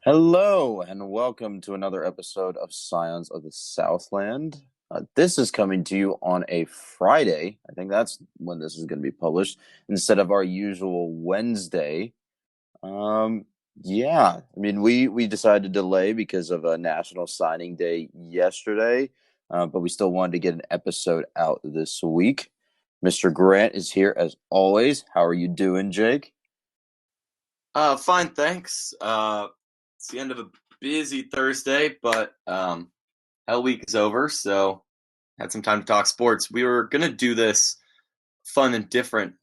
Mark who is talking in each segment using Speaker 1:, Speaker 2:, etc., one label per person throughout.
Speaker 1: Hello and welcome to another episode of Scions of the Southland. This is coming to you on a Friday. I think that's when this is going to be published instead of our usual Wednesday. Um, yeah, I mean we decided to delay because of a National Signing Day yesterday, but we still wanted to get an episode out this week. Mr. Grant is here as always. How are you doing, Jake?
Speaker 2: Fine, thanks. It's the end of a busy Thursday, but Hell Week is over, so had some time to talk sports. We were gonna do this fun and different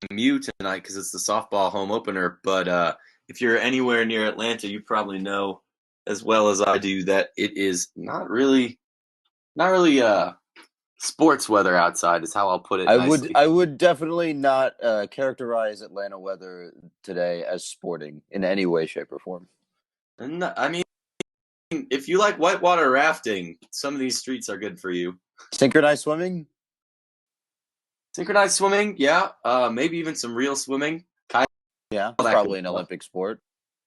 Speaker 2: commute tonight because it's the softball home opener. But if you're anywhere near Atlanta, you probably know as well as I do that it is not really sports weather outside. Is how I'll put it
Speaker 1: I would
Speaker 2: nicely.
Speaker 1: I would definitely not characterize Atlanta weather today as sporting in any way, shape, or form.
Speaker 2: And I mean, if you like whitewater rafting, some of these streets are good for you.
Speaker 1: Synchronized swimming?
Speaker 2: Synchronized swimming, yeah. Maybe even some real swimming. Kayak,
Speaker 1: Yeah,
Speaker 2: all
Speaker 1: it's
Speaker 2: that good
Speaker 1: probably an
Speaker 2: stuff.
Speaker 1: Olympic sport.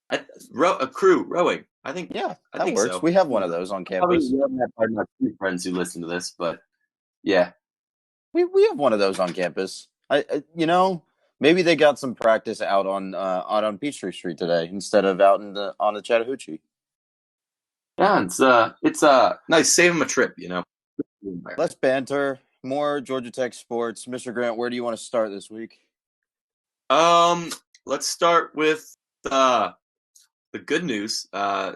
Speaker 2: A crew rowing. I think.
Speaker 1: Yeah,
Speaker 2: I
Speaker 1: that
Speaker 2: think
Speaker 1: works.
Speaker 2: so.
Speaker 1: We have one of those on
Speaker 2: Probably
Speaker 1: campus.
Speaker 2: we haven't had part of my two friends who listen to this, but yeah.
Speaker 1: We have one of those on campus. Maybe they got some practice out on Peachtree Street today instead of out in the on the Chattahoochee.
Speaker 2: Yeah, it's nice. Save them a trip, you know.
Speaker 1: Less banter, more Georgia Tech sports. Mr. Grant, where do you want to start this week?
Speaker 2: Um, let's start with uh the good news.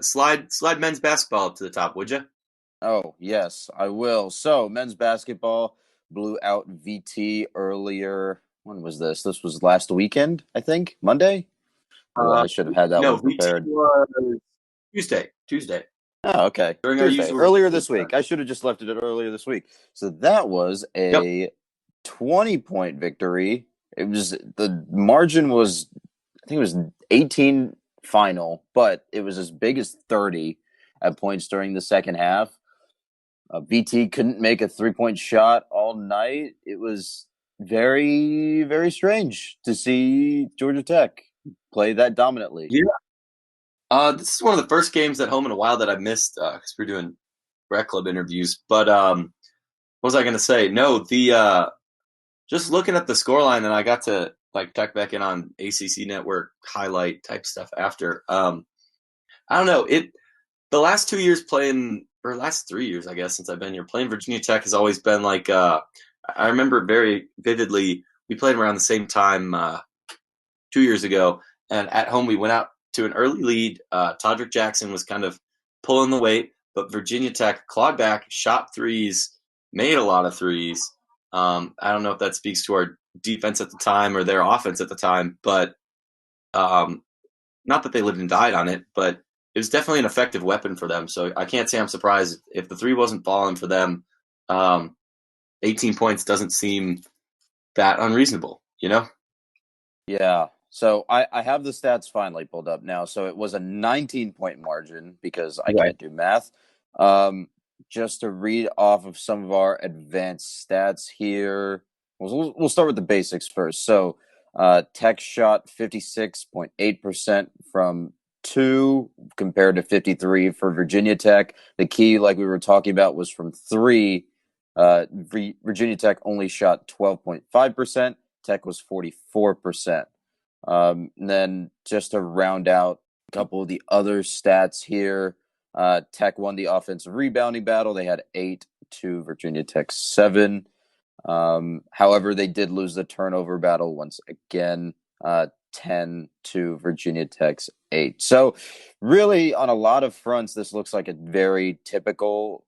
Speaker 2: Slide men's basketball up to the top, would you?
Speaker 1: Oh, yes, I will. So, men's basketball blew out VT earlier. When was this? This was last weekend, I think. Monday? Well,
Speaker 2: Uh,
Speaker 1: I should have had that
Speaker 2: no,
Speaker 1: one
Speaker 2: VT
Speaker 1: prepared.
Speaker 2: was Tuesday
Speaker 1: Oh, okay.
Speaker 2: during our
Speaker 1: Tuesday.
Speaker 2: usual.
Speaker 1: Earlier this week. I should have just left it at earlier this week. So that was
Speaker 2: Yep.
Speaker 1: a 20-point victory. The margin was, I think it was 18 final, but it was as big as 30 at points during the second half. BT couldn't make a 3-point shot all night. It was very, very strange to see Georgia Tech play that dominantly.
Speaker 2: Yeah. This is one of the first games at home in a while that I missed because we're doing rec club interviews. But what was I going to say? No, the just looking at the scoreline, and I got to like check back in on ACC Network highlight type stuff after. I don't know it. The last 2 years playing, or last 3 years, I guess, since I've been here playing Virginia Tech has always been like. I remember very vividly. We played around the same time 2 years ago, and at home we went out to an early lead. Todrick Jackson was kind of pulling the weight, but Virginia Tech clawed back, shot threes, made a lot of threes. I don't know if that speaks to our defense at the time or their offense at the time, but um, not that they lived and died on it, but it was definitely an effective weapon for them. So I can't say I'm surprised if the three wasn't falling for them. Um, 18 points doesn't seem that unreasonable, you know?
Speaker 1: Yeah. So I have the stats finally pulled up now. So it was a 19-point margin because I
Speaker 2: Right.
Speaker 1: can't do math. Um, just to read off of some of our advanced stats here. We'll start with the basics first. So Tech shot 56.8% from two compared to 53 for Virginia Tech. The key, like we were talking about, was from three. Virginia Tech only shot 12.5%. Tech was 44%. And then just to round out a couple of the other stats here, Tech won the offensive rebounding battle. They had 8 to Virginia Tech 7. However, they did lose the turnover battle once again, 10 to Virginia Tech's 8. So, really, on a lot of fronts, this looks like a very typical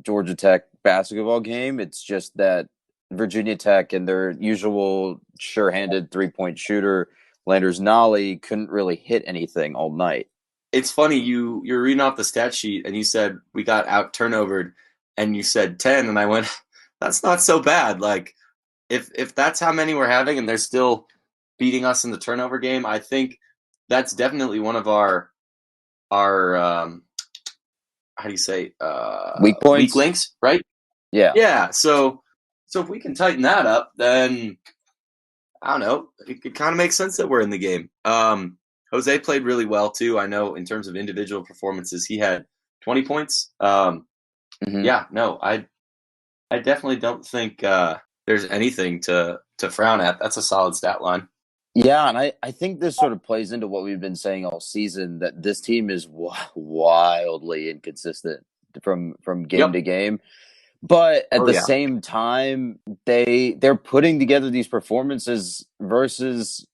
Speaker 1: Georgia Tech basketball game. It's just that Virginia Tech and their usual sure-handed three-point shooter, Landers Nolly, couldn't really hit anything all night.
Speaker 2: It's funny, you're reading off the stat sheet and you said we got out turnovered and you said 10 and I went, that's not so bad. Like if that's how many we're having and they're still beating us in the turnover game, I think that's definitely one of our how do you say
Speaker 1: Weak
Speaker 2: weak
Speaker 1: points?
Speaker 2: links, right?
Speaker 1: Yeah.
Speaker 2: Yeah. So if we can tighten that up, then I don't know. It kind of makes sense that we're in the game. Jose played really well too. I know in terms of individual performances, he had 20 points. Yeah, no, I definitely don't think there's anything to frown at. That's a solid stat line.
Speaker 1: Yeah, and I think this sort of plays into what we've been saying all season, that this team is wildly inconsistent from game
Speaker 2: Yep.
Speaker 1: to game. But at
Speaker 2: Oh
Speaker 1: the
Speaker 2: yeah.
Speaker 1: same time, they're putting together these performances versus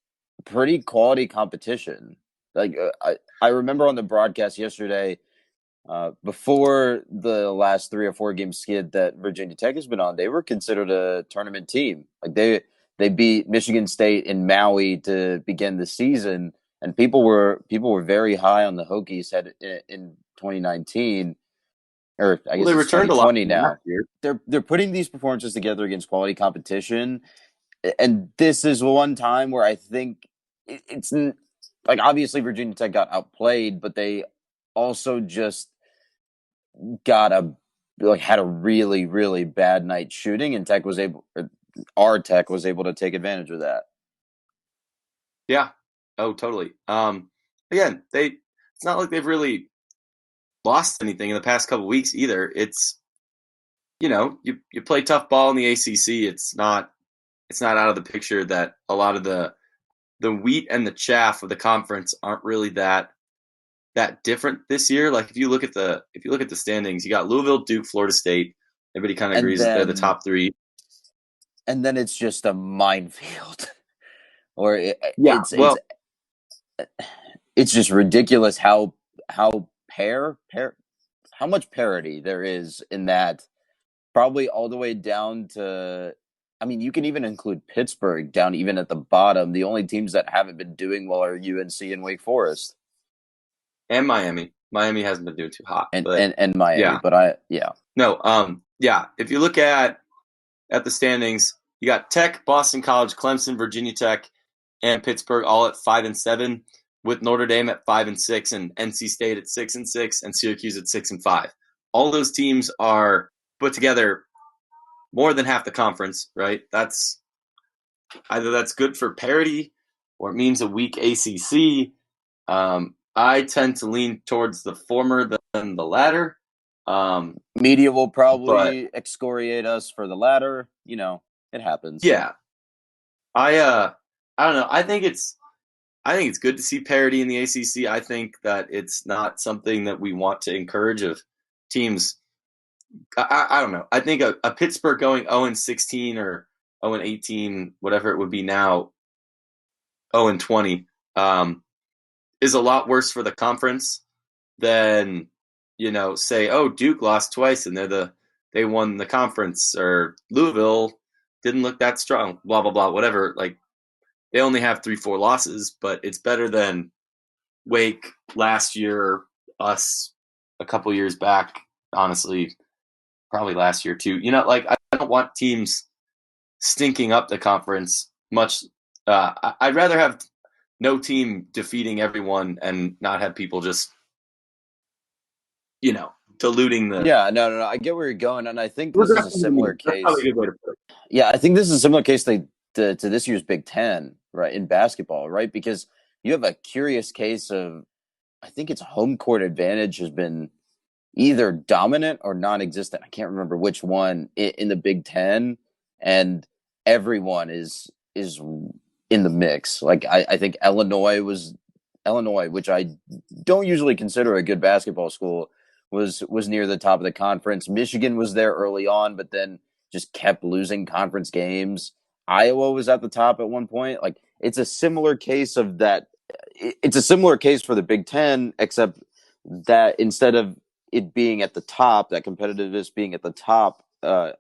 Speaker 1: pretty quality competition. Like I remember on the broadcast yesterday, before the last 3 or 4 game skid that Virginia Tech has been on, they were considered a tournament team. Like they beat Michigan State in Maui to begin the season, and people were very high on the Hokies in 2019, or I
Speaker 2: Well,
Speaker 1: guess
Speaker 2: they
Speaker 1: it's
Speaker 2: returned a lot
Speaker 1: 2020
Speaker 2: from last
Speaker 1: now.
Speaker 2: year.
Speaker 1: They're putting these performances together against quality competition, and this is one time where I think it's like, obviously Virginia Tech got outplayed, but they also just got had a really really bad night shooting, and our Tech was able to take advantage of that.
Speaker 2: Yeah. Oh, totally. Again, it's not like they've really lost anything in the past couple weeks either. It's you play tough ball in the ACC. It's not out of the picture that a lot of the wheat and the chaff of the conference aren't really that different this year. Like if you look at the standings, you got Louisville, Duke, Florida State. Everybody kind of
Speaker 1: and
Speaker 2: agrees that they're the
Speaker 1: then
Speaker 2: top three.
Speaker 1: and then it's just a minefield, or
Speaker 2: Yeah. Well,
Speaker 1: it's just ridiculous how how much parity there is in that, probably all the way down to, I mean, you can even include Pittsburgh down even at the bottom. The only teams that haven't been doing well are UNC and Wake Forest
Speaker 2: and Miami. Miami hasn't been doing too hot,
Speaker 1: and
Speaker 2: but
Speaker 1: and Miami.
Speaker 2: yeah.
Speaker 1: But yeah.
Speaker 2: No, yeah. If you look at the standings, you got Tech, Boston College, Clemson, Virginia Tech, and Pittsburgh all at 5-7, with Notre Dame at 5-6, and NC State at 6-6, and Syracuse at 6-5. All those teams are put together more than half the conference, right? That's good for parity, or it means a weak ACC. I tend to lean towards the former than the latter.
Speaker 1: Media will
Speaker 2: But
Speaker 1: probably excoriate us for the latter. It happens.
Speaker 2: yeah, I don't know. I think it's good to see parity in the ACC. I think that it's not something that we want to encourage of teams. I don't know. I think a Pittsburgh going 0-16 or 0-18, whatever it would be now, 0-20, is a lot worse for the conference than say, oh, Duke lost twice and they won the conference, or Louisville didn't look that strong, blah blah blah, whatever. Like, they only have 3-4 losses, but it's better than Wake last year, us a couple years back, honestly, probably last year too. Like, I don't want teams stinking up the conference much. I'd rather have no team defeating everyone and not have people just, diluting the.
Speaker 1: Yeah, no. I get where you're going, and I think this is a
Speaker 2: Regression to me.
Speaker 1: similar
Speaker 2: That's probably
Speaker 1: case.
Speaker 2: a good way to put it.
Speaker 1: Yeah, I think this is a similar case to this year's Big Ten, right, in basketball, right? Because you have a curious case of, I think it's home court advantage has been either dominant or non-existent. I can't remember which one in the Big Ten, and everyone is in the mix. Like I think Illinois, which I don't usually consider a good basketball school, was near the top of the conference. Michigan was there early on, but then just kept losing conference games. Iowa was at the top at one point. Like, it's a similar case of that. It's a similar case for the Big Ten, except that instead of it being at the top, that competitiveness being at the top,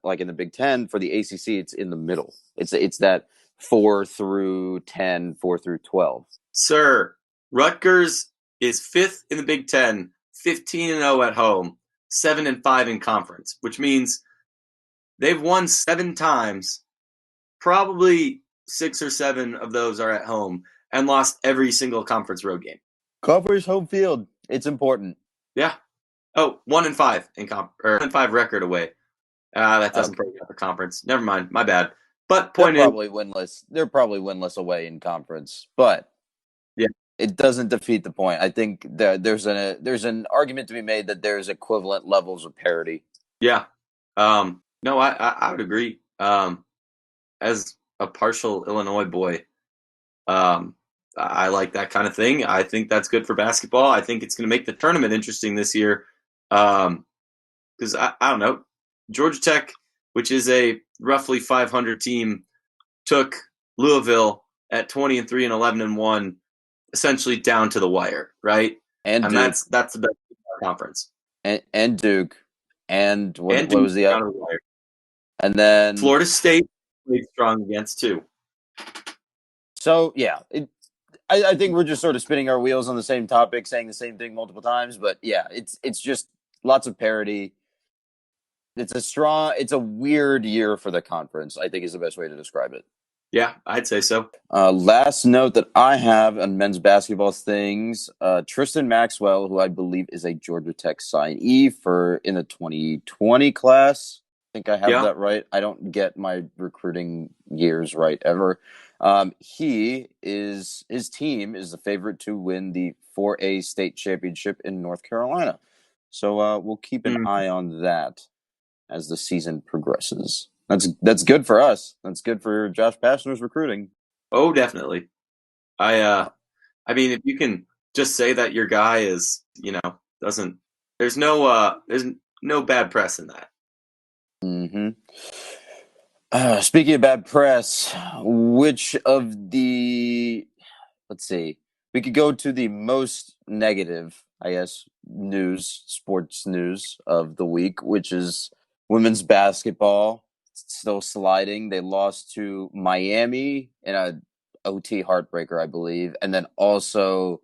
Speaker 1: like in the Big Ten, for the ACC, it's in the middle. It's that 4 through 10, 4 through 12.
Speaker 2: Sir, Rutgers is fifth in the Big Ten, 15-0 at home, 7-5 in conference, which means they've won 7 times. Probably 6 or 7 of those are at home, and lost every single conference road game.
Speaker 1: Covers home field. It's important.
Speaker 2: Yeah. Oh, 1-5 or 1-5 record away. That doesn't break up the conference. Never mind. My bad. But
Speaker 1: They're
Speaker 2: point is,
Speaker 1: probably winless. They're probably winless away in conference, but
Speaker 2: yeah,
Speaker 1: it doesn't defeat the point. I think that there's an argument to be made that there's equivalent levels of parity.
Speaker 2: Yeah. No, I would agree. As a partial Illinois boy, I like that kind of thing. I think that's good for basketball. I think it's going to make the tournament interesting this year. Because I don't know, Georgia Tech, which is a roughly 500 team, took Louisville at 20-3 and 11-1, essentially down to the wire, right?
Speaker 1: And
Speaker 2: And
Speaker 1: Duke,
Speaker 2: that's the best conference.
Speaker 1: and Duke, and
Speaker 2: And
Speaker 1: what
Speaker 2: Duke
Speaker 1: was the
Speaker 2: down
Speaker 1: other?
Speaker 2: to the wire.
Speaker 1: And then
Speaker 2: Florida State played strong against too.
Speaker 1: so yeah, I think we're just sort of spinning our wheels on the same topic, saying the same thing multiple times. But yeah, it's just lots of parity. It's a weird year for the conference, I think is the best way to describe it.
Speaker 2: Yeah, I'd say so.
Speaker 1: Last note that I have on men's basketball things, Tristan Maxwell, who I believe is a Georgia Tech signee in the 2020 class. I think I have that right. I don't get my recruiting years right ever. His team is the favorite to win the 4A state championship in North Carolina. So we'll keep an eye on that as the season progresses. That's good for us. That's good for Josh Pastner's recruiting.
Speaker 2: Oh, definitely. I mean, if you can just say that your guy is, doesn't. There's no bad press in that.
Speaker 1: Mm-hmm. Speaking of bad press, which of the let's see, we could go to the most negative, I guess, sports news of the week, which is women's basketball still sliding. They lost to Miami in a OT heartbreaker, I believe, and then also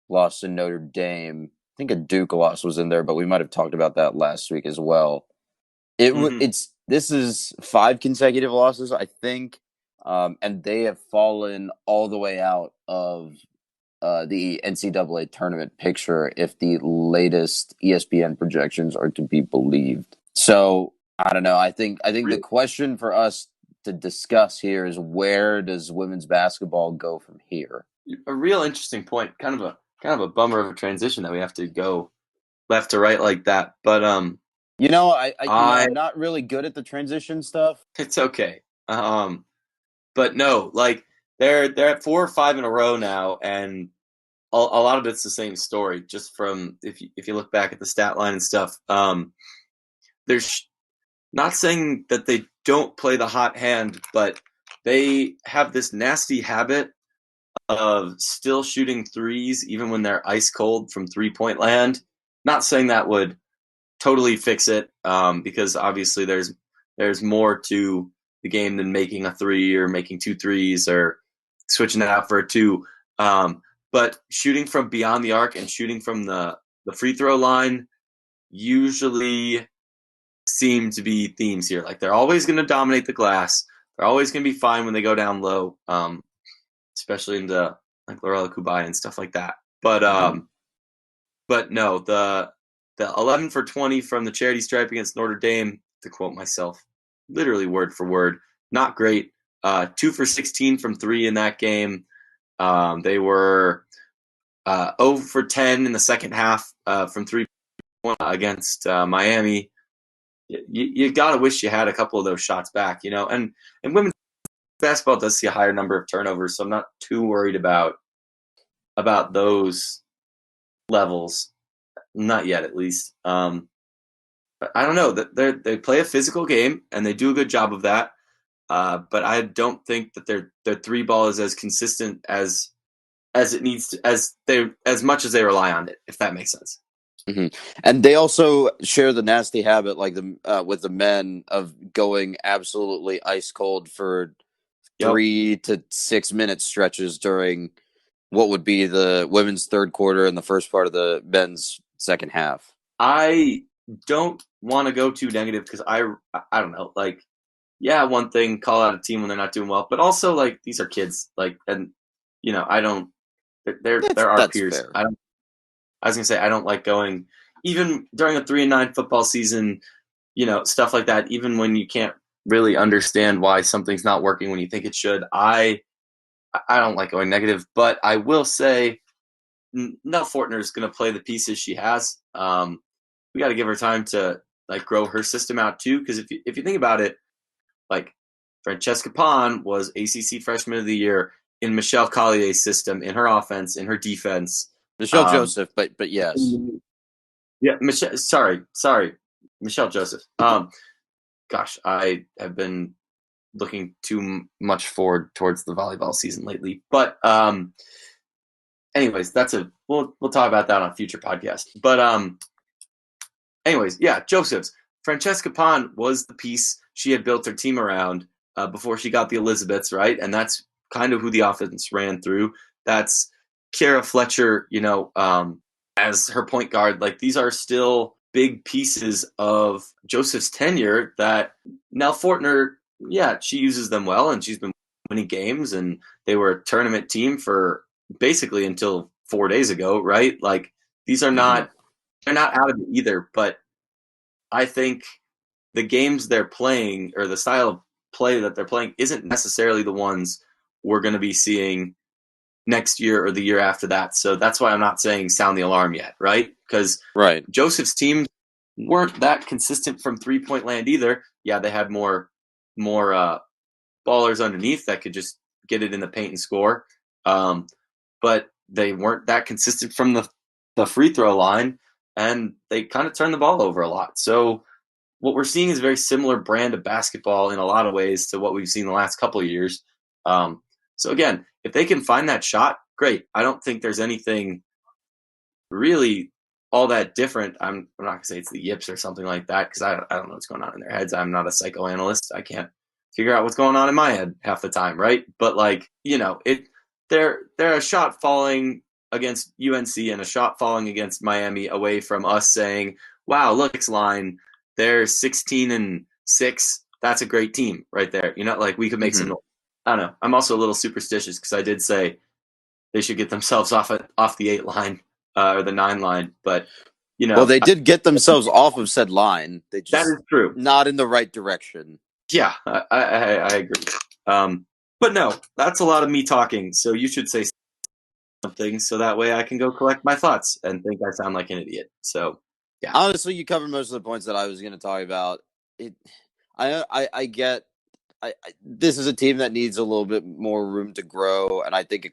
Speaker 1: lost to Notre Dame. I think a Duke loss was in there, but we might have talked about that last week as well. This is 5 consecutive losses, I think, and they have fallen all the way out of the NCAA tournament picture if the latest ESPN projections are to be believed. So I don't know. I think the question for us to discuss here is, where does women's basketball go from here?
Speaker 2: A real interesting point. Kind of a bummer of a transition that we have to go left to right like that. But
Speaker 1: I'm not really good at the transition stuff.
Speaker 2: It's okay. But no, like they're at 4 or 5 in a row now, and a lot of it's the same story. Just from if you look back at the stat line and stuff, there's not saying that they don't play the hot hand, but they have this nasty habit of still shooting threes even when they're ice cold from 3-point land. Not saying that would totally fix it, because obviously there's more to the game than making a 3 or making 2 threes or switching it out for a 2. But shooting from beyond the arc and shooting from the free throw line usually seem to be themes here. Like, they're always going to dominate the glass. They're always going to be fine when they go down low, especially into like Lorela Kubai and stuff like that. But no, the 11 for 20 from the charity stripe against Notre Dame, to quote myself, literally word for word, not great. 2 for 16 from 3 in that game. They were 0 for 10 in the second half from 3 against Miami. You gotta wish you had a couple of those shots back, And women's basketball does see a higher number of turnovers, so I'm not too worried about those levels. Not yet, at least. But I don't know. They play a physical game, and they do a good job of that. But I don't think that their 3 ball is as consistent as it needs to, as much as they rely on it, if that makes sense.
Speaker 1: Mm-hmm. And they also share the nasty habit, like with the men, of going absolutely ice cold for 3 to 6 minute stretches during what would be the women's third quarter and the first part of the men's second half.
Speaker 2: I don't want to go too negative because I don't know. Like, yeah, one thing, call out a team when they're not doing well, but also, like, these are kids. Like, and I don't. They're our peers.
Speaker 1: Fair.
Speaker 2: I was gonna say I don't like going even during a 3-9 football season. Stuff like that. Even when you can't really understand why something's not working when you think it should. I don't like going negative, but I will say Nell Fortner is going to play the pieces she has. We got to give her time to like grow her system out too, because if you think about it, like Francesca Pon was ACC Freshman of the Year in Michelle Collier's system, in her offense, in her defense.
Speaker 1: Michelle Joseph, but yes.
Speaker 2: Yeah, Michelle. Sorry, Michelle Joseph. Gosh, I have been looking too much forward towards the volleyball season lately. But anyways, we'll talk about that on a future podcast. But anyways, yeah, Joseph's. Francesca Pon was the piece she had built her team around before she got the Elizabeths, right? And that's kind of who the offense ran through. That's Kara Fletcher, as her point guard. Like, these are still big pieces of Joseph's tenure that Nell Fortner, yeah, she uses them well, and she's been winning games, and they were a tournament team for basically until 4 days ago, right? Like, these are not, they're not out of it either, but I think the games they're playing, or the style of play that they're playing, isn't necessarily the ones we're going to be seeing next year or the year after that. So that's why I'm not saying sound the alarm yet, right? Because Joseph's teams weren't that consistent from 3-point land either. Yeah, they had more ballers underneath that could just get it in the paint and score, but they weren't that consistent from the free throw line, and they kind of turned the ball over a lot. So what we're seeing is a very similar brand of basketball in a lot of ways to what we've seen the last couple of years. So again, if they can find that shot, great. I don't think there's anything really all that different. I'm not going to say it's the yips or something like that, because I don't know what's going on in their heads. I'm not a psychoanalyst. I can't figure out what's going on in my head half the time, right? But like, they're a shot falling against UNC and a shot falling against Miami away from us saying, wow, look, next line, they're 16-6. That's a great team right there. Like, we could make some noise. I don't know. I'm also a little superstitious, because I did say they should get themselves off the 8 line or the 9 line, but
Speaker 1: well, they did get themselves off of said line. They just,
Speaker 2: that is true,
Speaker 1: not in the right direction.
Speaker 2: Yeah, I agree. But no, that's a lot of me talking. So you should say something, so that way I can go collect my thoughts and think I sound like an idiot. So yeah,
Speaker 1: honestly, you covered most of the points that I was going to talk about. I get. This is a team that needs a little bit more room to grow, and I think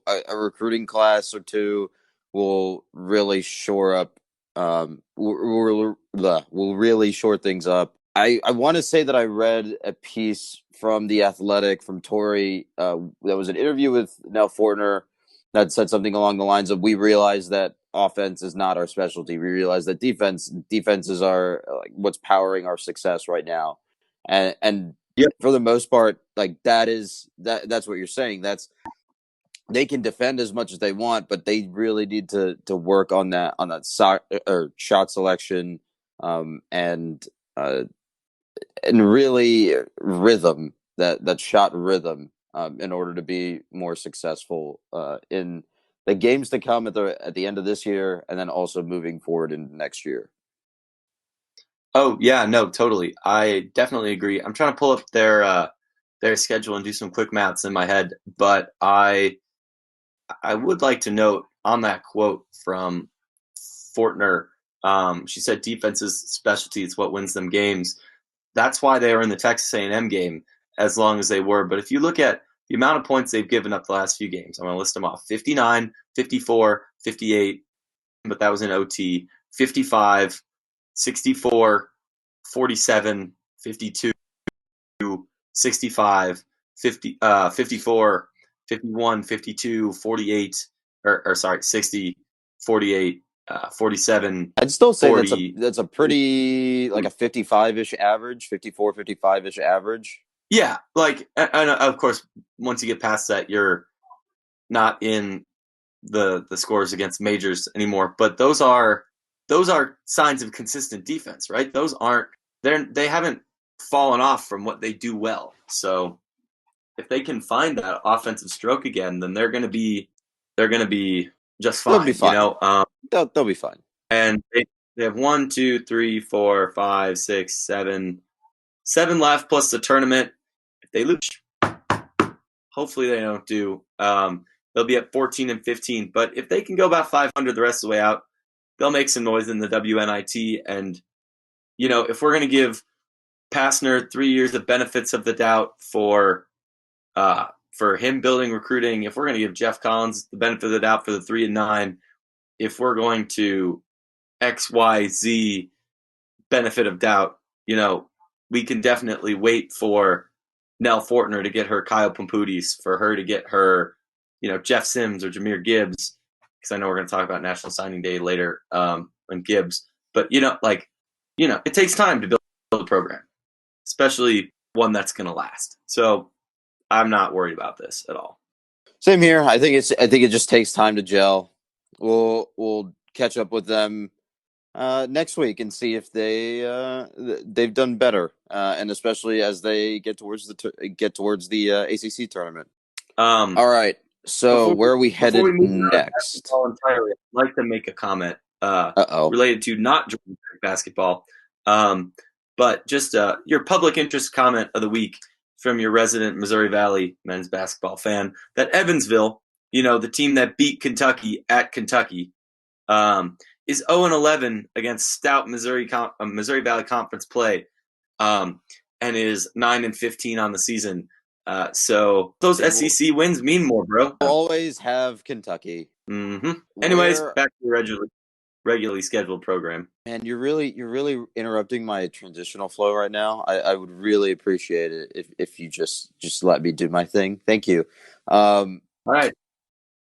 Speaker 1: a recruiting class or two will really shore up. Will really shore things up. I want to say that I read a piece from The Athletic from Tori. That was an interview with Nell Fortner that said something along the lines of, "We realize that offense is not our specialty. We realize that defenses are like what's powering our success right now," and
Speaker 2: yep.
Speaker 1: For the most part, like that's what you're saying. They can defend as much as they want, but they really need to work on that shot selection, and really rhythm, that shot rhythm, in order to be more successful in the games to come at the end of this year, and then also moving forward into next year.
Speaker 2: Oh yeah, no, totally. I definitely agree. I'm trying to pull up their schedule and do some quick maths in my head, but I would like to note on that quote from Fortner. She said defense is specialty. It's what wins them games. That's why they were in the Texas A&M game as long as they were. But if you look at the amount of points they've given up the last few games, I'm going to list them off: 59, 54, 58, but that was in OT, 55, 64, 47, 52, 65, 54, 51, 52, 48, or sorry, 60, 48, 47.
Speaker 1: I'd still say
Speaker 2: 40.
Speaker 1: that's a pretty, like, a 55-ish average, 54, 55-ish average.
Speaker 2: Yeah, like, and of course, once you get past that, you're not in the scores against majors anymore. But those are signs of consistent defense, right? Those aren't they haven't fallen off from what they do well. So if they can find that offensive stroke again, then they're going to be just fine.
Speaker 1: They'll be fine. They'll be fine.
Speaker 2: And they have 1, 2, 3, 4, 5, 6, 7 left plus the tournament. If they lose, hopefully they don't do. They'll they'll be at 14 and 15. But if they can go about 500 the rest of the way out, they'll make some noise in the WNIT. And, if we're going to give Passner 3 years of benefits of the doubt for him building recruiting, if we're going to give Jeff Collins the benefit of the doubt for the 3 and 9, if we're going to XYZ benefit of doubt, we can definitely wait for Nell Fortner to get her Kyle Pamputis, for her to get her, Jeff Sims or Jahmyr Gibbs, because I know we're going to talk about National Signing Day later on Gibbs. But, it takes time to build a program, especially one that's going to last. So I'm not worried about this at all.
Speaker 1: Same here. I think it just takes time to gel. We'll catch up with them next week and see if they've done better, and especially as they get towards the ACC tournament. All right. So where are we headed next?
Speaker 2: Entirely, I'd like to make a comment related to not Georgia Tech basketball, but just your public interest comment of the week from your resident Missouri Valley men's basketball fan, that Evansville, the team that beat Kentucky at Kentucky, is 0-11 against stout Missouri Valley Conference play, and is 9-15 on the season. So those SEC wins mean more, bro.
Speaker 1: We'll always have Kentucky.
Speaker 2: Mm-hmm. Anyways, back to the regularly scheduled program.
Speaker 1: And you're really interrupting my transitional flow right now. I would really appreciate it if you just let me do my thing. Thank you.
Speaker 2: All right.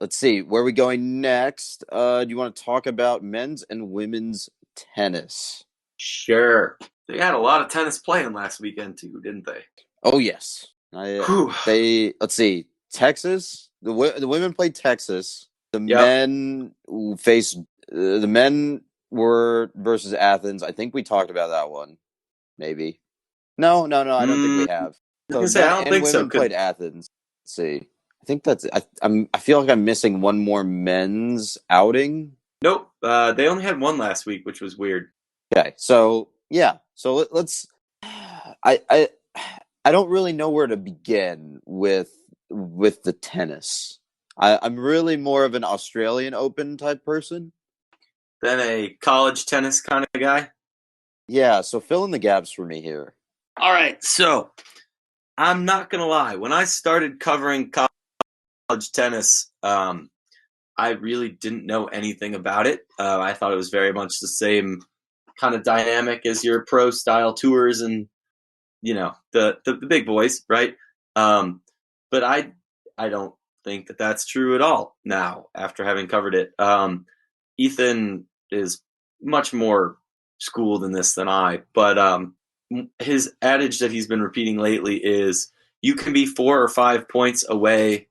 Speaker 1: Let's see, where are we going next? Do you want to talk about men's and women's tennis?
Speaker 2: Sure. They had a lot of tennis playing last weekend too, didn't they?
Speaker 1: Oh yes. Let's see, Texas. The women played Texas. The men faced. The men were versus Athens. I think we talked about that one. Maybe. No. I don't think we have.
Speaker 2: I don't think so.
Speaker 1: Women played Athens. Let's see. I think that's. I feel like I'm missing one more men's outing.
Speaker 2: Nope. They only had one last week, which was weird.
Speaker 1: Okay. So yeah. So let's. I don't really know where to begin with the tennis. I'm really more of an Australian Open type person
Speaker 2: than a college tennis kind of guy.
Speaker 1: Yeah, so fill in the gaps for me here.
Speaker 2: All right, so I'm not gonna lie. When I started covering college tennis, I really didn't know anything about it. I thought it was very much the same kind of dynamic as your pro style tours and the big boys, right? But I don't think that that's true at all now after having covered it. Ethan is much more schooled in this than I, but his adage that he's been repeating lately is you can be 4 or 5 points away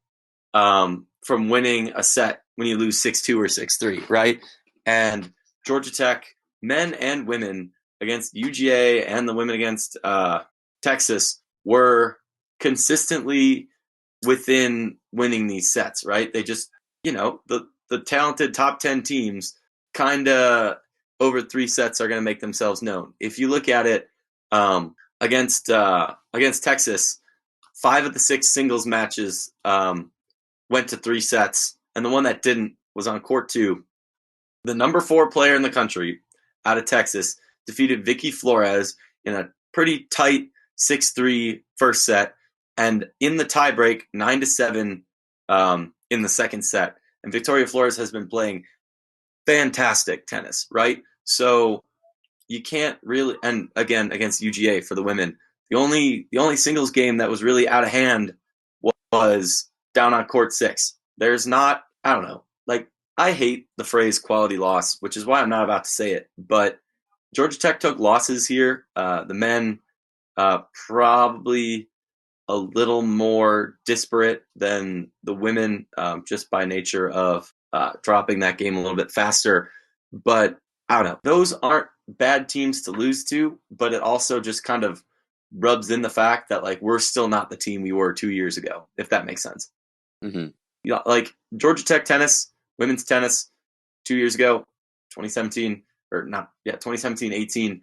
Speaker 2: from winning a set when you lose 6-2 or 6-3, right? And Georgia Tech, men and women against UGA and the women against Texas were consistently within winning these sets, right? They just, the talented top 10 teams kind of over 3 sets are going to make themselves known. If you look at it against Texas, 5 of the 6 singles matches went to 3 sets, and the one that didn't was on court 2. The number 4 player in the country out of Texas defeated Vicky Flores in a pretty tight 6-3 first set, and in the tiebreak 9-7 in the second set. And Victoria Flores has been playing fantastic tennis, right? So you can't really, and again against UGA for the women, the only singles game that was really out of hand was down on court 6. There's not, I don't know, like I hate the phrase quality loss, which is why I'm not about to say it, but Georgia Tech took losses here. The men probably a little more disparate than the women, just by nature of dropping that game a little bit faster. But I don't know. Those aren't bad teams to lose to, but it also just kind of rubs in the fact that like we're still not the team we were 2 years ago, if that makes sense.
Speaker 1: Mm-hmm.
Speaker 2: Like Georgia Tech tennis, women's tennis 2 years ago, 2017, or not, yeah, 2017-18,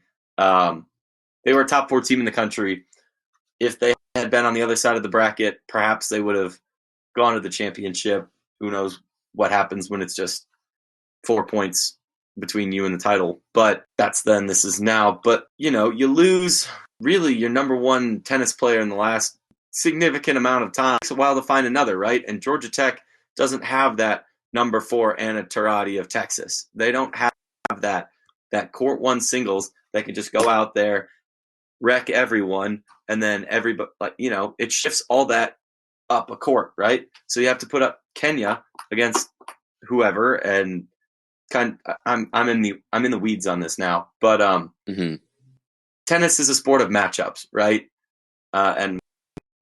Speaker 2: they were a top 4 team in the country. If they had been on the other side of the bracket, perhaps they would have gone to the championship. who knows what happens when it's just 4 points between you and the title. But that's then, this is now. But, you lose really your number one tennis player in the last significant amount of time. It takes a while to find another, right? And Georgia Tech doesn't have that number 4 Anna Tarati of Texas. They don't have that court one singles that can just go out there, wreck everyone, and then everybody, it shifts all that up a court, right? So you have to put up Kenya against whoever, and I'm in the weeds on this now, but tennis is a sport of matchups, right? And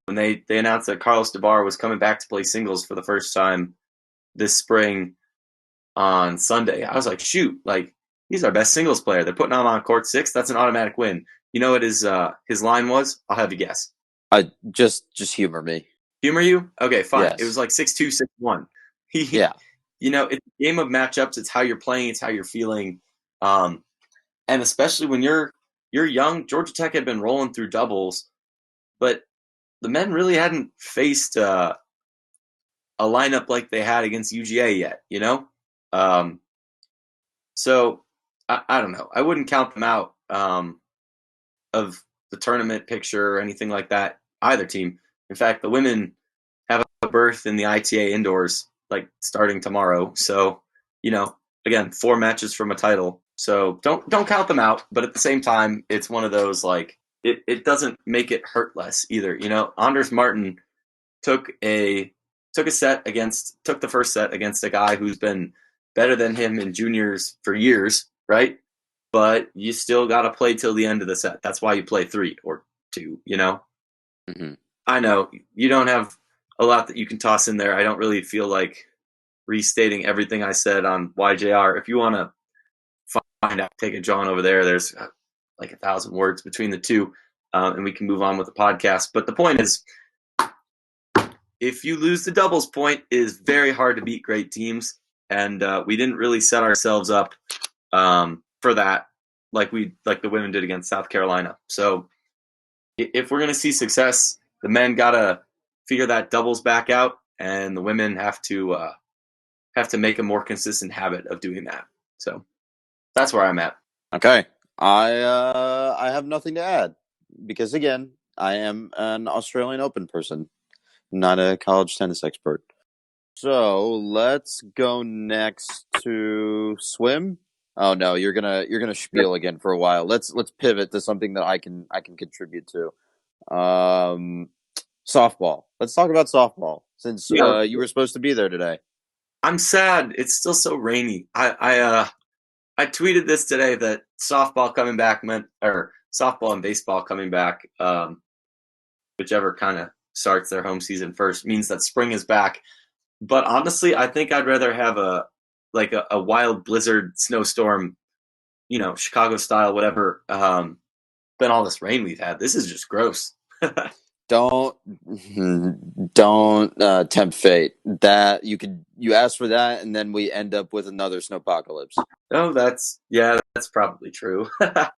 Speaker 2: when they announced that Carlos DeBar was coming back to play singles for the first time this spring on Sunday, I was like, shoot, like, he's our best singles player. They're putting him on court 6. That's an automatic win. You know what his line was? I'll have you guess.
Speaker 1: Just humor me.
Speaker 2: Humor you? Okay, fine.
Speaker 1: Yes.
Speaker 2: It was like 6-2, 6-1.
Speaker 1: Yeah.
Speaker 2: It's a game of matchups. It's how you're playing. It's how you're feeling. And especially when you're young, Georgia Tech had been rolling through doubles, but the men really hadn't faced a lineup like they had against UGA yet, So I don't know. I wouldn't count them out of the tournament picture or anything like that, either team. In fact, the women have a berth in the ITA indoors, like, starting tomorrow. So, again, 4 matches from a title. So don't count them out. But at the same time, it's one of those, like, it doesn't make it hurt less either. Anders Martin took the first set against a guy who's been better than him in juniors for years, right? But you still got to play till the end of the set. That's why you play 3 or 2,
Speaker 1: Mm-hmm.
Speaker 2: I know you don't have a lot that you can toss in there. I don't really feel like restating everything I said on YJR. If you want to find out, take a John over there. There's like 1,000 words between the two, and we can move on with the podcast. But the point is, if you lose the doubles point, it is very hard to beat great teams, and we didn't really set ourselves up for that like the women did against South Carolina. So if we're going to see success, the men got to figure that doubles back out, and the women have to make a more consistent habit of doing that. So that's where I'm at.
Speaker 1: Okay. I have nothing to add because, again, I am an Australian Open person, not a college tennis expert. So let's go next to swim. Oh no, you're gonna spiel again for a while. Let's pivot to something that I can contribute to. Softball. Let's talk about softball since you were supposed to be there today.
Speaker 2: I'm sad. It's still so rainy. I tweeted this today that softball coming back or softball and baseball coming back, whichever kind of starts their home season first, means that spring is back. But honestly, I think I'd rather have a wild blizzard snowstorm, Chicago style, whatever, than all this rain we've had. This is just gross.
Speaker 1: Don't tempt fate. That you asked for that, and then we end up with another snowpocalypse.
Speaker 2: Oh, that's probably true.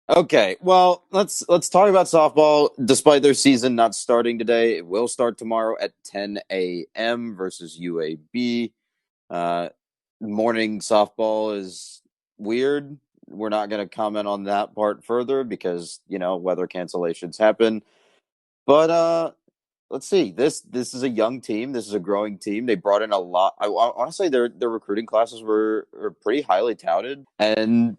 Speaker 1: Okay, well, let's talk about softball. Despite their season not starting today, it will start tomorrow at 10 a.m. versus UAB. Morning softball is weird. We're not going to comment on that part further because, weather cancellations happen. But let's see. This is a young team. This is a growing team. They brought in a lot. I want to say their recruiting classes were pretty highly touted, and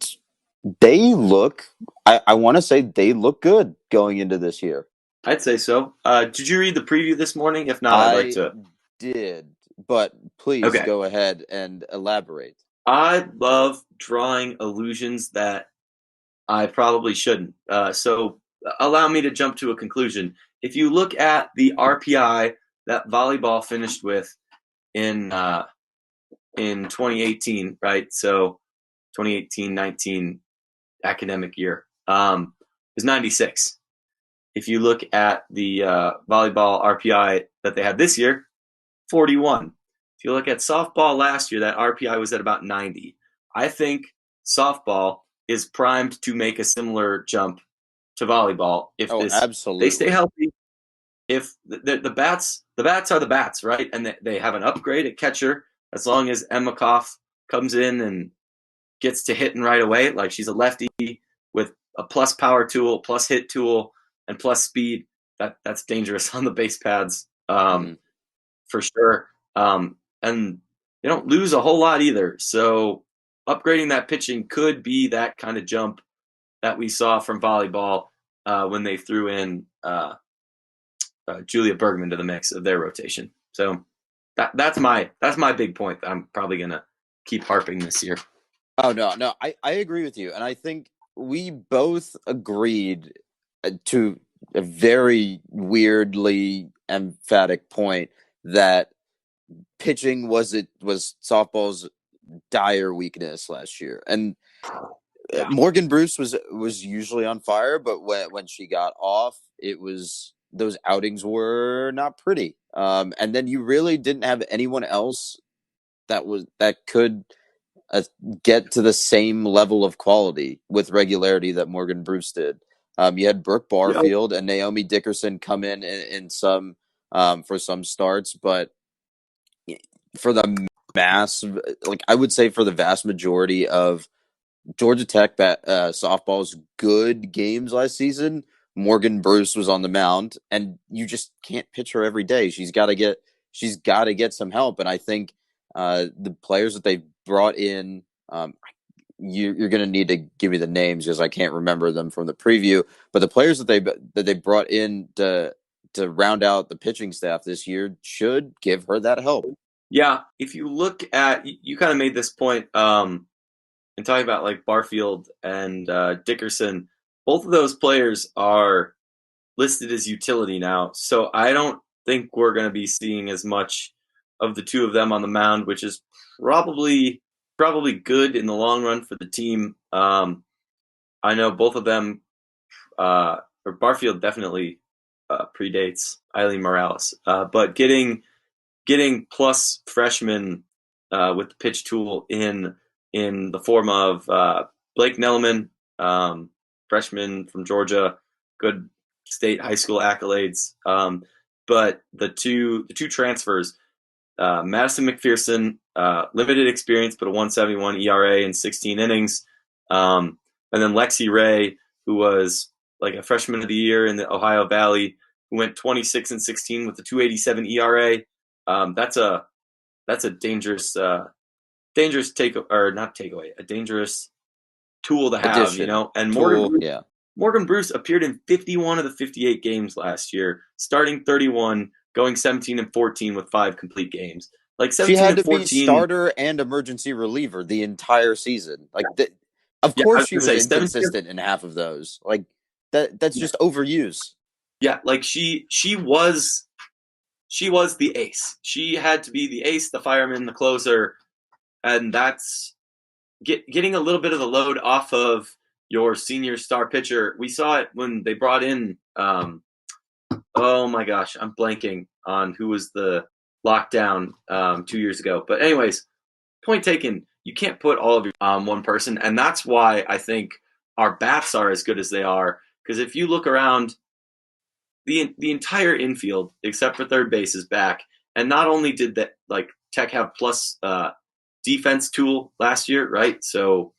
Speaker 1: they look. I want to say they look good going into this year.
Speaker 2: I'd say so. Did you read the preview this morning? If not, I'd like to.
Speaker 1: Did, but please go ahead and elaborate.
Speaker 2: I love drawing illusions that I probably shouldn't. So allow me to jump to a conclusion. If you look at the RPI that volleyball finished with in 2018, right? So 2018-19 academic year is 96. If you look at the volleyball RPI that they had this year, 41. If you look at softball last year, that RPI was at about 90. I think softball is primed to make a similar jump to volleyball if
Speaker 1: absolutely.
Speaker 2: They stay healthy. If the bats are the bats, right? And they have an upgrade at catcher. as long as Emmakoff comes in and gets to hitting right away, like she's a lefty with a plus power tool, plus hit tool, and plus speed. That's dangerous on the base pads,
Speaker 1: Mhm.
Speaker 2: for sure. And they don't lose a whole lot either. So upgrading that pitching could be that kind of jump that we saw from volleyball when they threw in Julia Bergman to the mix of their rotation. So that's my big point that I'm probably gonna keep harping this year.
Speaker 1: Oh no, I agree with you, and I think we both agreed to a very weirdly emphatic point that pitching was softball's dire weakness last year, and
Speaker 2: Yeah.
Speaker 1: Morgan Bruce was usually on fire, but when she got off, it was those outings were not pretty. And then you really didn't have anyone else that could uh, get to the same level of quality with regularity that Morgan Bruce did. You had Brooke
Speaker 2: Yeah.
Speaker 1: Barfield and Naomi Dickerson come in some for some starts, but for the mass, like I would say, for the vast majority of Georgia Tech softball's good games last season, Morgan Bruce was on the mound, and you just can't pitch her every day. She's got to get some help, and I think the players that they brought in, you're going to need to give me the names because I can't remember them from the preview. But the players that they brought in to round out the pitching staff this year should give her that help.
Speaker 2: Yeah. If you look at, you kind of made this point in talking about like Barfield and Dickerson. Both of those players are listed as utility now, so I don't think we're going to be seeing as much of the two of them on the mound, which is probably good in the long run for the team. I know both of them, or Barfield definitely predates Eileen Morales, but getting plus freshman with the pitch tool in the form of Blake Nelliman, freshman from Georgia, good state high school accolades. But the two transfers, Madison McPherson, limited experience, but a 171 ERA in 16 innings. And then Lexi Ray, who was like a freshman of the year in the Ohio Valley, who went 26 and 16 with a 287 ERA. That's a dangerous take, or not takeaway, a dangerous tool to have,
Speaker 1: Addition
Speaker 2: And
Speaker 1: tool, yeah.
Speaker 2: Morgan Bruce appeared in 51 of the 58 games last year, starting 31, going 17 and 14 with 5 complete games. Like
Speaker 1: She
Speaker 2: 17
Speaker 1: had
Speaker 2: and
Speaker 1: to be
Speaker 2: 14.
Speaker 1: starter and emergency reliever the entire season. Of
Speaker 2: Yeah, I
Speaker 1: course
Speaker 2: was
Speaker 1: she
Speaker 2: gonna
Speaker 1: was
Speaker 2: say 17.
Speaker 1: inconsistent in half of those. Like that's
Speaker 2: Yeah,
Speaker 1: just overuse.
Speaker 2: yeah, like she was the ace. She had to be the ace, the fireman, the closer, and that's getting a little bit of the load off of your senior star pitcher. We saw it when they brought in. Oh my gosh, I'm blanking on who was the lockdown 2 years ago. But anyways, point taken. You can't put all of your one person, and that's why I think our bats are as good as they are. Because if you look around, the entire infield except for third base is back, and not only did that like Tech have plus defense tool last year, right? So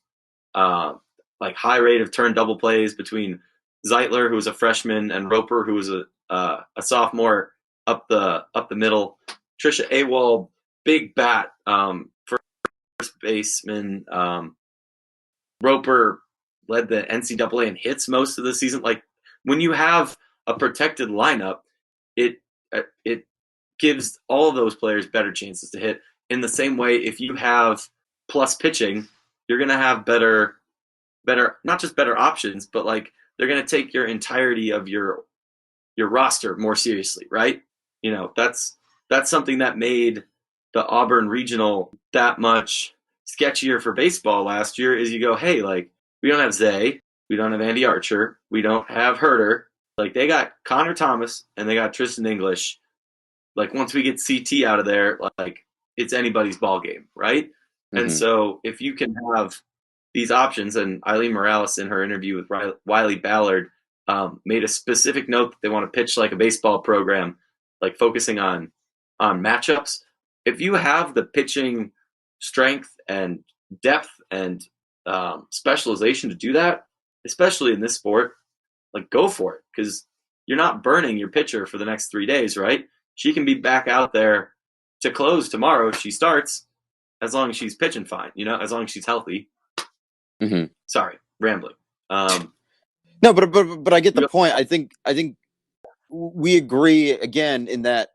Speaker 2: like high rate of turn double plays between Zeitler, who was a freshman, and Roper, who was a sophomore, up the middle. Trisha Awald, big bat, first baseman. Roper led the NCAA in hits most of the season. Like when you have a protected lineup, it it gives all of those players better chances to hit. In the same way, if you have plus pitching, you're going to have better not just better options, but like they're going to take your entirety of your roster more seriously, right? That's something that made the Auburn Regional that much sketchier for baseball last year. Is you go, hey, like we don't have Zay, we don't have Andy Archer, we don't have Herder. Like they got Connor Thomas and they got Tristan English. Like once we get CT out of there, like it's anybody's ball game, right? And
Speaker 1: Mm-hmm.
Speaker 2: so if you can have these options, and Eileen Morales in her interview with Wiley Ballard made a specific note that they want to pitch like a baseball program, like focusing on matchups. if you have the pitching strength and depth and specialization to do that, especially in this sport, like go for it because you're not burning your pitcher for the next 3 days, right? She can be back out there to close tomorrow if she starts, as long as she's pitching fine, as long as she's healthy.
Speaker 1: Mm-hmm.
Speaker 2: Sorry, rambling. Um,
Speaker 1: No, but I get the point. I think we agree again in that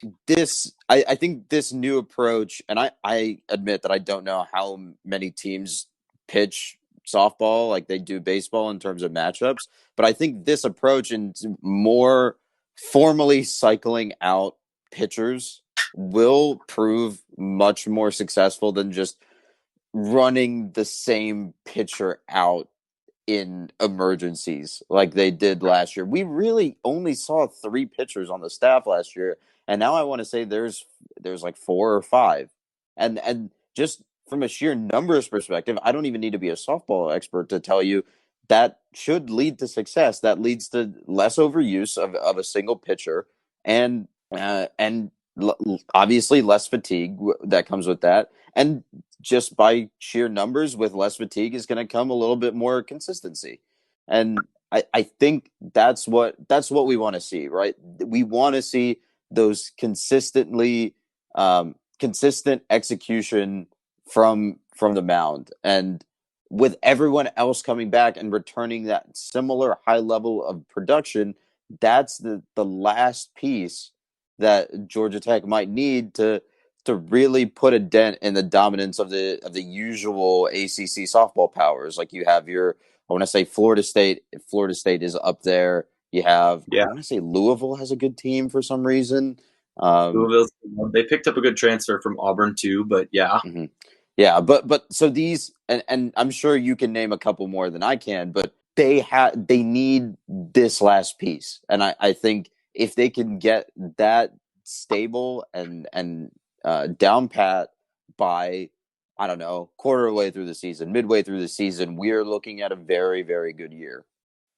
Speaker 1: I think this new approach, and I admit that I don't know how many teams pitch softball like they do baseball in terms of matchups, but I think this approach and more formally cycling out pitchers will prove much more successful than just running the same pitcher out in emergencies like they did last year. We really only saw 3 pitchers on the staff last year, and now I want to say there's like 4 or 5, and just from a sheer numbers perspective, I don't even need to be a softball expert to tell you that should lead to success. That leads to less overuse of a single pitcher, and obviously less fatigue that comes with that, and just by sheer numbers with less fatigue is going to come a little bit more consistency. And I think that's what we want to see, right? We want to see those consistent execution from the mound, and with everyone else coming back and returning that similar high level of production, that's the last piece that Georgia Tech might need to really put a dent in the dominance of the usual ACC softball powers. Like you have I want to say Florida State. If Florida State is up there, you have I
Speaker 2: yeah,
Speaker 1: want to say Louisville has a good team for some reason. Um,
Speaker 2: Louisville. They picked up a good transfer from Auburn too, but yeah,
Speaker 1: mhm. Yeah, but so these and I'm sure you can name a couple more than I can, but they need this last piece. And I think if they can get that stable and down pat by I don't know, quarter way through the season, midway through the season, we're looking at a very, very good year.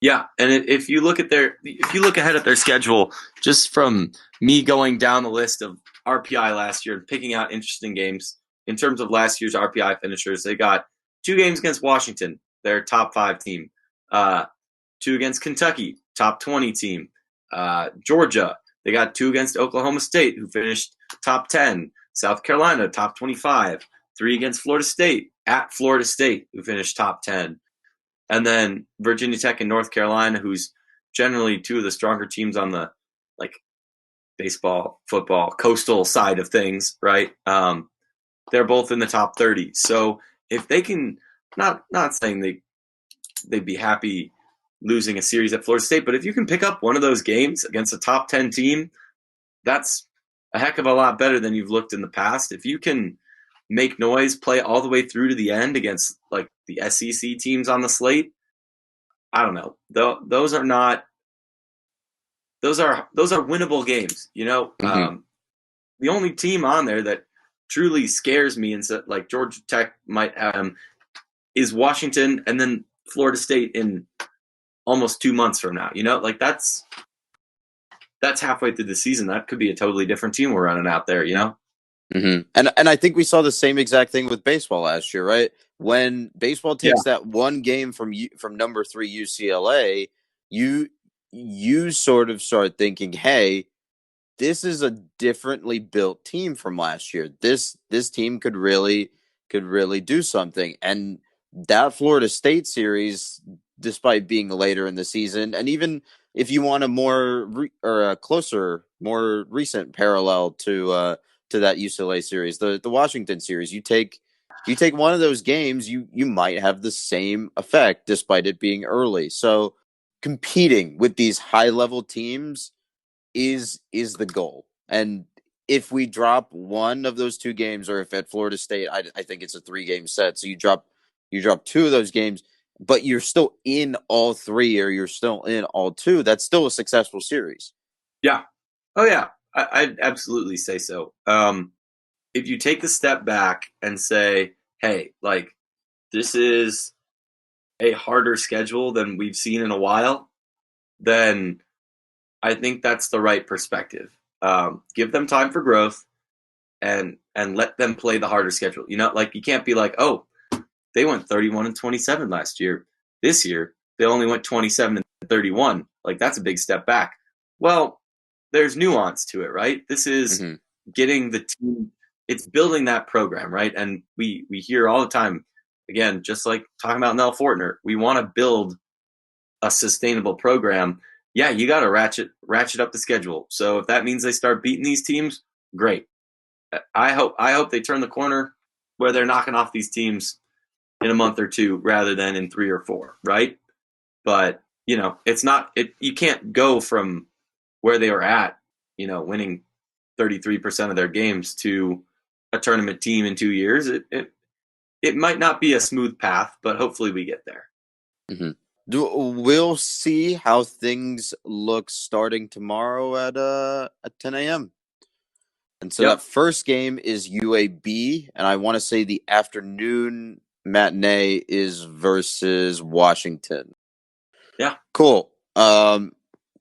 Speaker 2: yeah. And if you look ahead at their schedule, just from me going down the list of RPI last year and picking out interesting games in terms of last year's RPI finishers, they got 2 games against Washington, their top 5 team. 2 against Kentucky, top 20 team. Georgia, they got 2 against Oklahoma State, who finished top 10. South Carolina, top 25. 3 against Florida State, at Florida State, who finished top 10. And then Virginia Tech and North Carolina, who's generally 2 of the stronger teams on the like baseball, football, coastal side of things, right? They're both in the top 30. So if they can, not saying they'd be happy losing a series at Florida State, but if you can pick up one of those games against a top 10 team, that's a heck of a lot better than you've looked in the past. If you can make noise, play all the way through to the end against like the SEC teams on the slate, I don't know. Those are not those are winnable games.
Speaker 1: Mm-hmm.
Speaker 2: The only team on there that truly scares me and so, like Georgia Tech might have is Washington, and then Florida State in almost 2 months from now. Like that's halfway through the season. That could be a totally different team we're running out there.
Speaker 1: Mm-hmm. And I think we saw the same exact thing with baseball last year, right? When baseball
Speaker 2: Yeah.
Speaker 1: takes that one game from number 3 UCLA, you sort of start thinking, hey, this is a differently built team from last year. This team could really do something. And that Florida State series, despite being later in the season, and even if you want a or a closer, more recent parallel to that UCLA series, the Washington series, you take one of those games, you might have the same effect despite it being early. So competing with these high level teams is the goal. And if we drop one of those 2 games, or if at Florida State, I think it's a 3 game set, so you drop 2 of those games, but you're still in all 3, or you're still in all 2. That's still a successful series.
Speaker 2: Yeah. Oh yeah. I'd absolutely say so. If you take the step back and say, hey, like this is a harder schedule than we've seen in a while, then I think that's the right perspective. Give them time for growth. and let them play the harder schedule. Like you can't be like, oh, they went 31-27 last year. This year they only went 27-31. Like that's a big step back. Well, there's nuance to it, right? This is getting the team. It's building that program, right? And we hear all the time, again, just like talking about Nell Fortner, we want to build a sustainable program. Yeah, you got to ratchet up the schedule. So if that means they start beating these teams, great. I hope they turn the corner where they're knocking off these teams in a month or two rather than in 3 or 4, right? But it's not. You can't go from where they were at, winning 33% of their games to a tournament team in 2 years. It might not be a smooth path, but hopefully we get there.
Speaker 1: Mm-hmm. We'll see how things look starting tomorrow at 10 a.m. And so that first game is UAB, and I want to say the afternoon matinee is versus Washington.
Speaker 2: Yeah.
Speaker 1: Cool.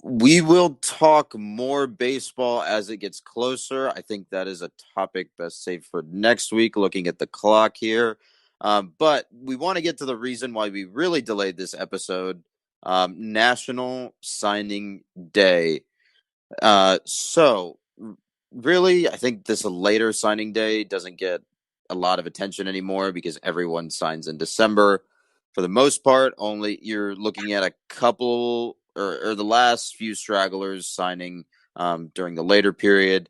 Speaker 1: We will talk more baseball as it gets closer. I think that is a topic best saved for next week, looking at the clock here. But we want to get to the reason why we really delayed this episode, National Signing Day. So really, I think this later signing day doesn't get a lot of attention anymore because everyone signs in December. For the most part, only you're looking at a couple or the last few stragglers signing during the later period,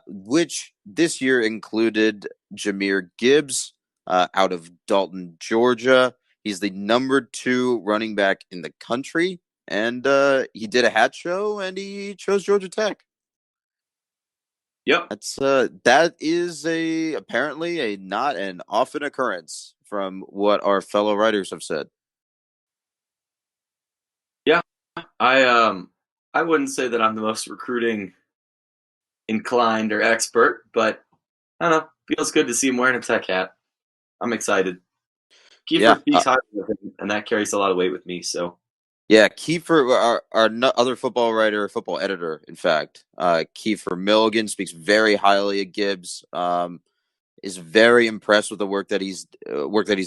Speaker 1: which this year included Jahmyr Gibbs out of Dalton, Georgia. He's the number 2 running back in the country, and he did a hat show, and he chose Georgia Tech.
Speaker 2: Yep.
Speaker 1: That is apparently a not an often occurrence from what our fellow writers have said.
Speaker 2: Yeah. I wouldn't say that I'm the most recruiting inclined or expert, but I don't know. Feels good to see him wearing a Tech hat. I'm excited. Kiefer speaks highly of him, and that carries a lot of weight with me. So
Speaker 1: yeah, Kiefer, our other football writer, football editor, in fact, Kiefer Milligan speaks very highly of Gibbs. Is very impressed with the work that he's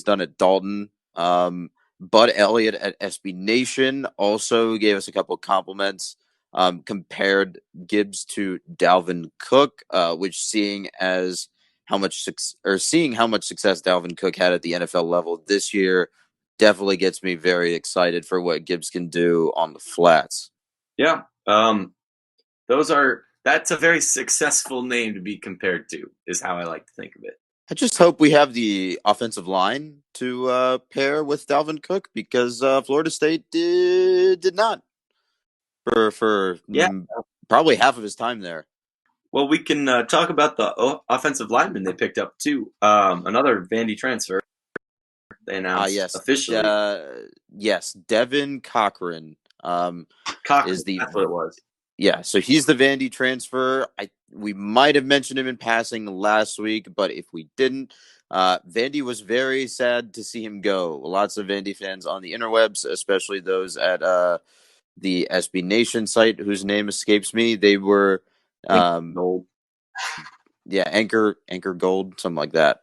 Speaker 1: done at Dalton. Bud Elliott at SB Nation also gave us a couple of compliments. Compared Gibbs to Dalvin Cook, which seeing how much success Dalvin Cook had at the NFL level this year definitely gets me very excited for what Gibbs can do on the flats.
Speaker 2: Yeah, that's a very successful name to be compared to, is how I like to think of it.
Speaker 1: I just hope we have the offensive line to pair with Dalvin Cook because Florida State did not for probably half of his time there.
Speaker 2: Well, we can talk about the offensive lineman they picked up too. Another Vandy transfer. They announced officially.
Speaker 1: Yes, Devin Cochran.
Speaker 2: Cochran,
Speaker 1: is the
Speaker 2: that's what it was.
Speaker 1: Yeah, so he's the Vandy transfer. We might have mentioned him in passing last week, but if we didn't, Vandy was very sad to see him go. Lots of Vandy fans on the interwebs, especially those at the SB Nation site, whose name escapes me. They were,
Speaker 2: Gold.
Speaker 1: Yeah, Anchor Gold, something like that.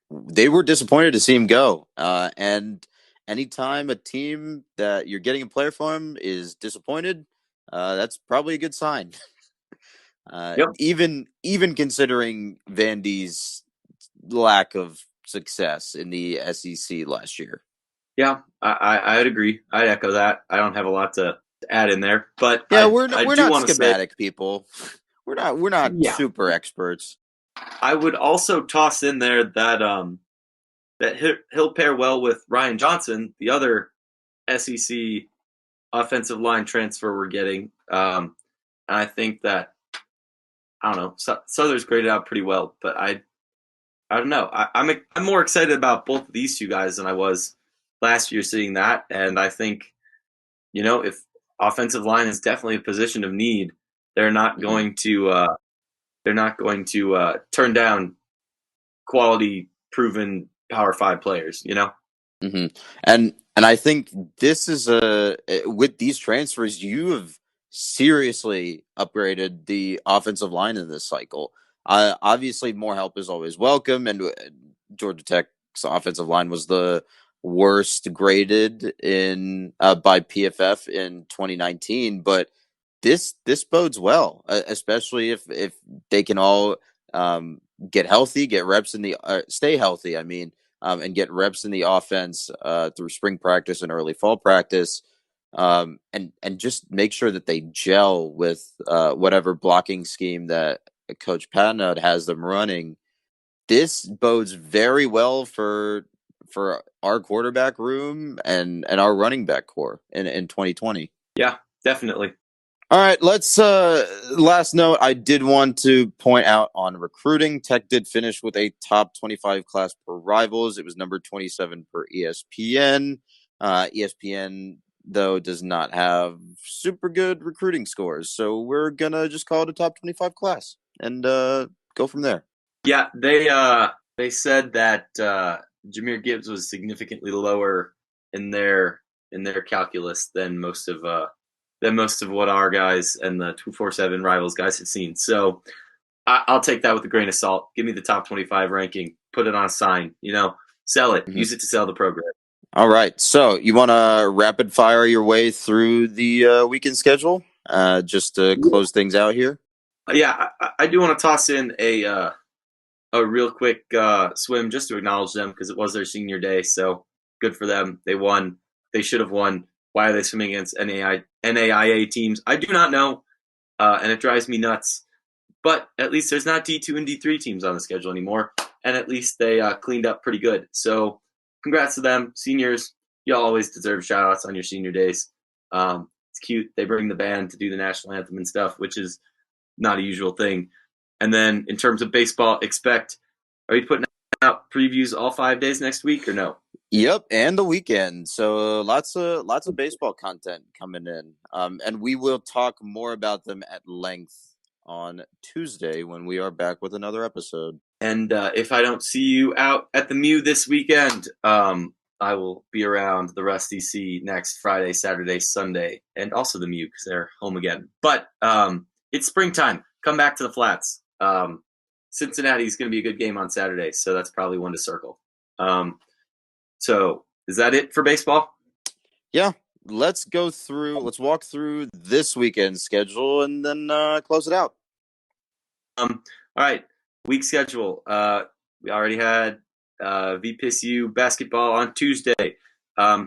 Speaker 1: They were disappointed to see him go. And anytime a team that you're getting a player from is disappointed, that's probably a good sign. Even considering Vandy's lack of success in the SEC last year.
Speaker 2: Yeah, I'd agree. I'd echo that. I don't have a lot to add in there, but
Speaker 1: yeah, we're not schematic people. We're not super experts.
Speaker 2: I would also toss in there that that he'll pair well with Ryan Johnson, the other SEC offensive line transfer we're getting. And I think that, I don't know, Souther's graded out pretty well, but I don't know. I'm more excited about both of these two guys than I was last year seeing that. And I think, if offensive line is definitely a position of need, they're not going to turn down quality, proven Power 5 players.
Speaker 1: Mm-hmm. And I think this is with these transfers, you have seriously upgraded the offensive line in this cycle. Obviously, more help is always welcome, and Georgia Tech's offensive line was the worst graded in by PFF in 2019, but this bodes well, especially if they can all get healthy, get reps in the stay healthy. I mean, and get reps in the offense through spring practice and early fall practice, and just make sure that they gel with whatever blocking scheme that Coach Patnode has them running. This bodes very well for our quarterback room and our running back core in 2020.
Speaker 2: Yeah, definitely.
Speaker 1: All right, let's last note, I did want to point out on recruiting. Tech did finish with a top 25 class per Rivals. It was number 27 per ESPN. ESPN though does not have super good recruiting scores, so we're gonna just call it a top 25 class and go from there.
Speaker 2: Yeah, they said that Jahmyr Gibbs was significantly lower in their calculus than most of what our guys and the 247 Rivals guys had seen. So I'll take that with a grain of salt. Give me the top 25 ranking. Put it on a sign. Sell it.
Speaker 1: Mm-hmm.
Speaker 2: Use it to sell the program.
Speaker 1: All right. So you want to rapid fire your way through the weekend schedule just to close things out here?
Speaker 2: Yeah, I do want to toss in a real quick swim just to acknowledge them because it was their senior day. So good for them. They won. They should have won. Why are they swimming against NAIA teams? I do not know, and it drives me nuts. But at least there's not D2 and D3 teams on the schedule anymore, and at least they cleaned up pretty good. So congrats to them. Seniors, you always deserve shout-outs on your senior days. It's cute. They bring the band to do the national anthem and stuff, which is not a usual thing. And then in terms of baseball, are you putting out previews all 5 days next week or no?
Speaker 1: Yep, and the weekend. So lots of baseball content coming in. And we will talk more about them at length on Tuesday when we are back with another episode.
Speaker 2: And if I don't see you out at the Mew this weekend, I will be around the Rusty C next Friday, Saturday, Sunday, and also the Mew because they're home again. But it's springtime. Come back to the Flats. Cincinnati is going to be a good game on Saturday, so that's probably one to circle. So is that it for baseball?
Speaker 1: Yeah, let's walk through this weekend schedule and then close it out.
Speaker 2: All right, week schedule. We already had VPSU basketball on Tuesday.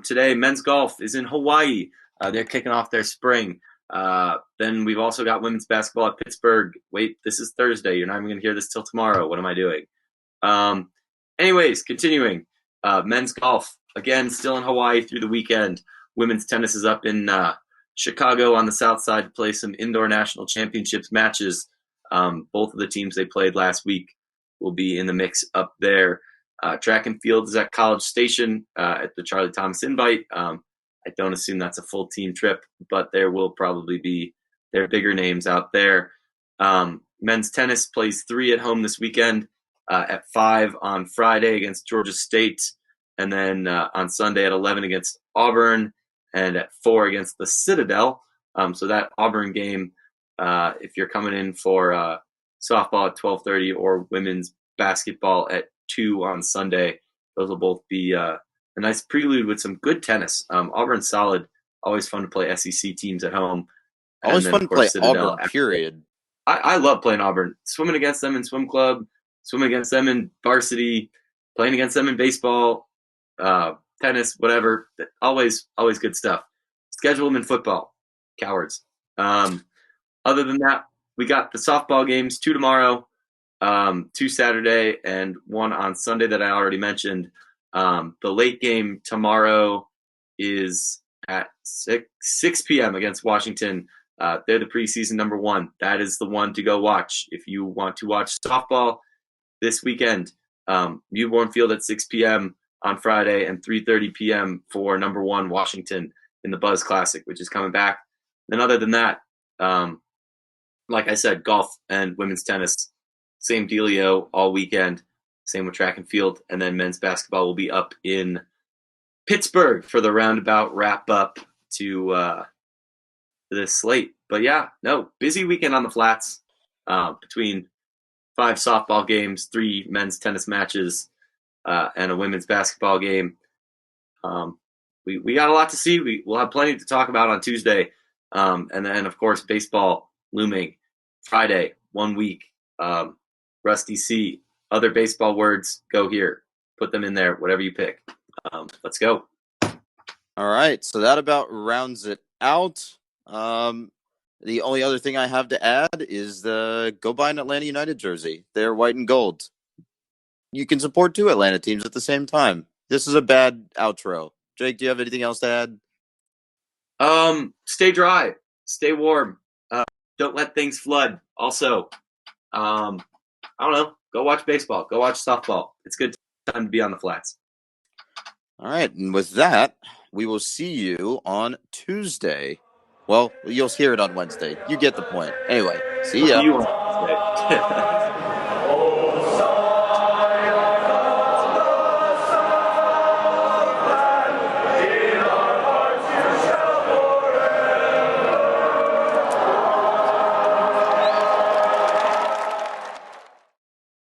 Speaker 2: Today, men's golf is in Hawaii. They're kicking off their spring. Then we've also got women's basketball at Pittsburgh. Wait, this is Thursday. You're not even going to hear this till tomorrow. What am I doing? Anyways, continuing. Men's golf, again, still in Hawaii through the weekend. Women's tennis is up in Chicago on the south side to play some indoor national championships matches. Both of the teams they played last week will be in the mix up there. Track and field is at College Station at the Charlie Thomas Invite. I don't assume that's a full team trip, but there will probably be their bigger names out there. Men's tennis plays 3 at home this weekend at 5 on Friday against Georgia State, and then on Sunday at 11 against Auburn, and at 4 against the Citadel. So that Auburn game, if you're coming in for softball at 12:30 or women's basketball at 2 on Sunday, those will both be a nice prelude with some good tennis. Auburn's solid. Always fun to play SEC teams at home.
Speaker 1: Always
Speaker 2: then,
Speaker 1: fun to play
Speaker 2: Citadel
Speaker 1: Auburn, period.
Speaker 2: I love playing Auburn. Swimming against them in swim club, swimming against them in varsity, playing against them in baseball, tennis, whatever. Always good stuff. Schedule them in football. Cowards. Other than that, we got the softball games, 2 tomorrow, 2 Saturday, and 1 on Sunday that I already mentioned. The late game tomorrow is at 6 p.m. against Washington. They're the preseason number 1. That is the one to go watch. If you want to watch softball this weekend, Newborn Field at 6 p.m. on Friday and 3:30 p.m. for number 1 Washington in the Buzz Classic, which is coming back. And other than that, like I said, golf and women's tennis, same dealio all weekend. Same with track and field. And then men's basketball will be up in Pittsburgh for the roundabout wrap up to this slate. But yeah, no, busy weekend on the Flats between 5 softball games, 3 men's tennis matches, and a women's basketball game. We got a lot to see. We'll have plenty to talk about on Tuesday. And then, of course, baseball looming Friday, 1 week. Rusty C. Other baseball words, go here. Put them in there, whatever you pick. Let's go.
Speaker 1: All right, so that about rounds it out. The only other thing I have to add is go buy an Atlanta United jersey. They're white and gold. You can support 2 Atlanta teams at the same time. This is a bad outro. Jake, do you have anything else to add?
Speaker 2: Stay dry, stay warm. Don't let things flood. Also, I don't know. Go watch baseball. Go watch softball. It's good time to be on the flats.
Speaker 1: All right, and with that, we will see you on Tuesday. Well, you'll hear it on Wednesday. You get the point. Anyway, see ya.
Speaker 2: See you on Wednesday.